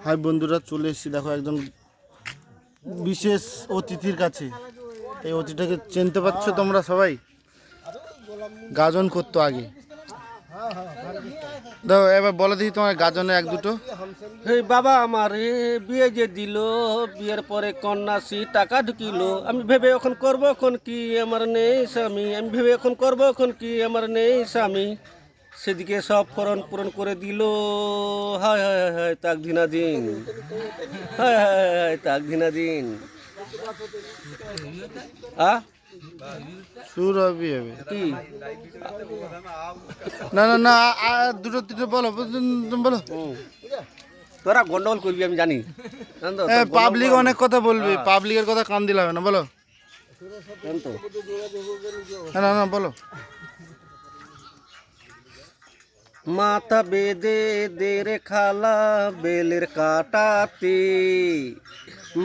High বন্ধুরা, চলে এসেছি দেখো একজন বিশেষ অতিথির কাছে। এই অতিথিটাকে চিনতে পারছো তোমরা সবাই? গাজন করতো আগে। দেখো এবার বলে দিই তোমার গাজনে এক দুটো। এই বাবা আমার বিয়ে যে দিল, বিয়ের পরে কন্যাশ্রী টাকা ঢুকিল, আমি ভেবে এখন করবো এখন কি আমার নেই স্বামী, আমি ভেবে এখন করবো এখন কি আমার নেই স্বামী। সেদিকে সব পূরণ করে দিল। হায় হায় হায় হায় তাক দিনাদিন, হায় হায় হায় হায় তাক দিনাদিন। সুর হবে কি না না না, দুটো তিনটে বলো বলো। তোরা গন্ডগোল করবি আমি জানি। পাবলিক অনেক কথা বলবি, পাবলিকের কথা কান দিলে হবে না। বলো না না বলো। মাথা বেঁধে দে রে খালা বেলের কাটাতে,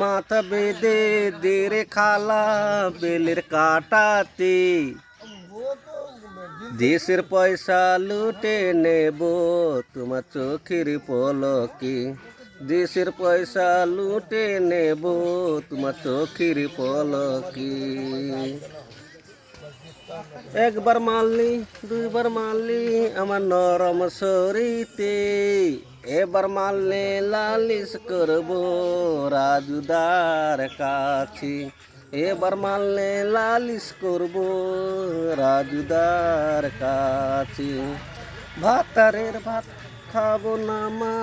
মাথা বেঁধে দে রে খালা বেলের কাটাতে, দেশের পয়সা লুটে নেব তোমার চোখের পলকে, দেশের পয়সা লুটে নেব তোমার চোখের পলকে। একবার মারলি দুইবার মারলি আমার নরম শরীতে, এবার মারলে লালিশ করব রাজুদার কাছে, এবার মারলে লালিশ করব রাজুদার কাছে। ভাতারের ভাত খাবো না মা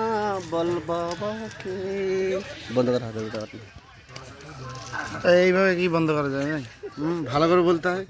বল বাবাকে। বন্ধ করা হবে। এইভাবে কি বন্ধ করা যায়? ভালো করে বলতে হয়।